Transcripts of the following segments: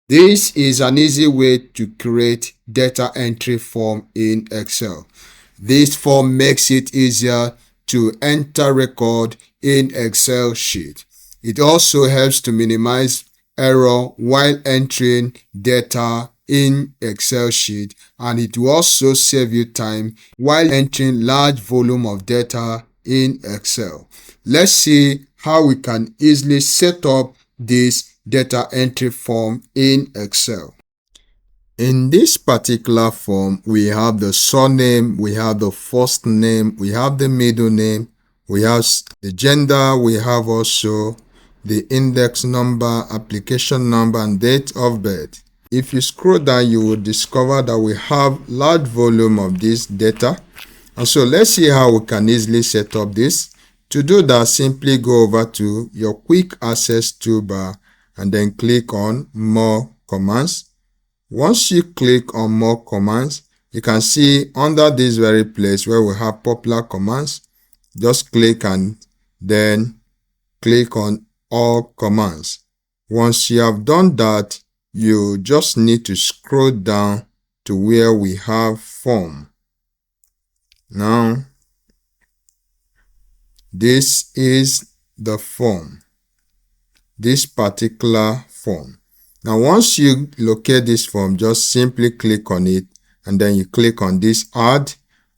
This is an easy way to create data entry form in Excel. This form makes it easier to enter record in Excel sheet. It also helps to minimize error while entering data in Excel sheet, and it will also save you time while entering large volume of data in Excel. Let's see how we can easily set up this data entry form in Excel. In this particular form, we have the surname, we have the first name, we have the middle name, we have the gender, we have also the index number, application number, and date of birth. If you scroll down, you will discover that we have large volume of this data. And so let's see how we can easily set up this. To do that, simply go over to your quick access toolbar and then click on more commands. Once you click on more commands, you can see under this very place where we have popular commands, just click and then click on all commands. Once you have done that, you just need to scroll down to where we have form. Now, this is the form, this particular form. Now, once you locate this form, just simply click on it and then you click on this add.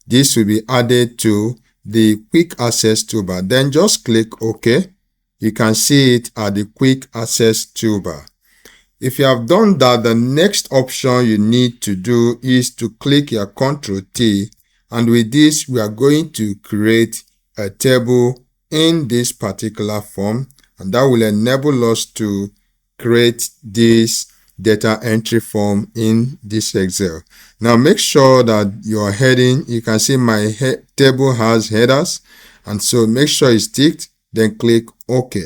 This will be added to the quick access toolbar. Then just click OK. You can see it at the quick access toolbar. If you have done that, the next option you need to do is to click your Ctrl T, and with this we are going to create a table in this particular form, and that will enable us to create this data entry form in this Excel. Now make sure that your heading, you can see my table has headers, and so make sure it's ticked, then click OK.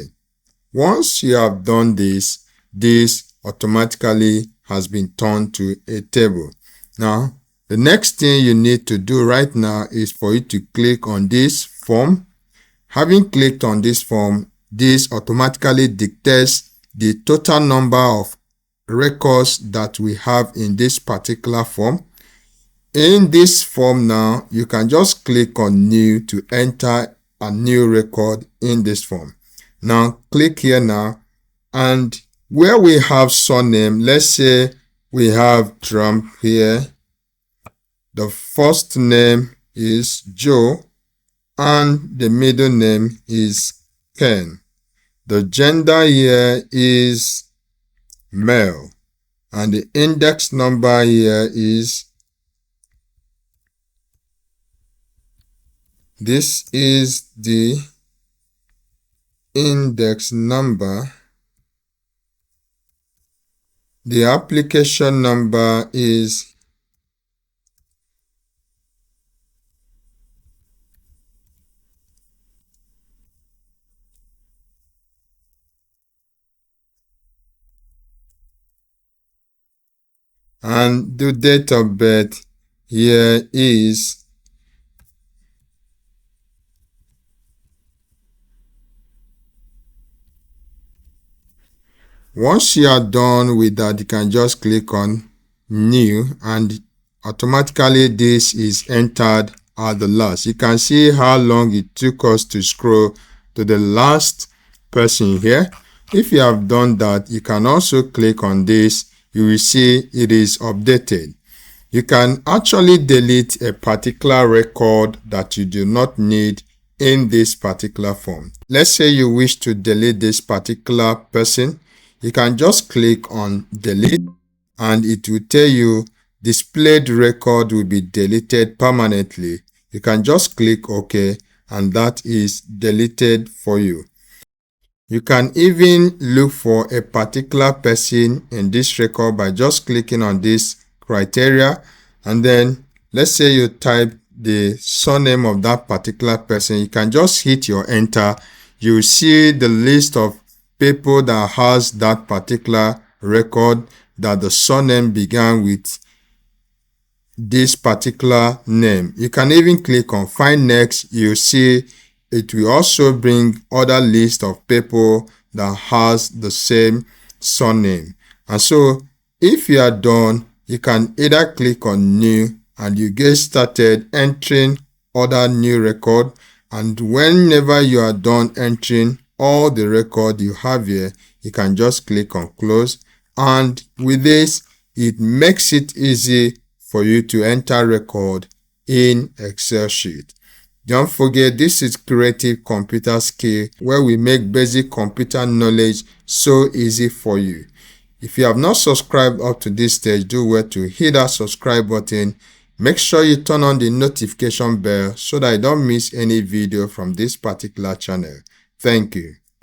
Once you have done this, this automatically has been turned to a table. Now, the next thing you need to do right now is for you to click on this form. Having clicked on this form, this automatically dictates the total number of records that we have in this particular form. In this form now, you can just click on new to enter a new record in this form. Now click here now, and where we have surname, let's say we have Trump here. The first name is Joe and the middle name is Ken. The gender here is male, and the index number here is, this is the index number. The application number is, and the date of birth here is, once you are done with that, you can just click on new, and automatically this is entered at the last. You can see how long it took us to scroll to the last person here. If you have done that, you can also click on this. You will see it is updated. You can actually delete a particular record that you do not need in this particular form. Let's say you wish to delete this particular person. You can just click on delete, and it will tell you displayed record will be deleted permanently. You can just click OK, and that is deleted for you. You can even look for a particular person in this record by just clicking on this criteria, and then let's say you type the surname of that particular person. You can just hit your enter. You will see the list of people that has that particular record, that the surname began with this particular name. You can even click on find next. You see it will also bring other list of people that has the same surname. And so If you are done, you can either click on New and you get started entering other new record. And whenever you are done entering all the record you have here, you can just click on Close. And with this, it makes it easy for you to enter record in Excel sheet. Don't forget, this is Creative Computer Skill, where we make basic computer knowledge so easy for you. If you have not subscribed up to this stage, do well to hit that subscribe button. Make sure you turn on the notification bell so that you don't miss any video from this particular channel. Thank you.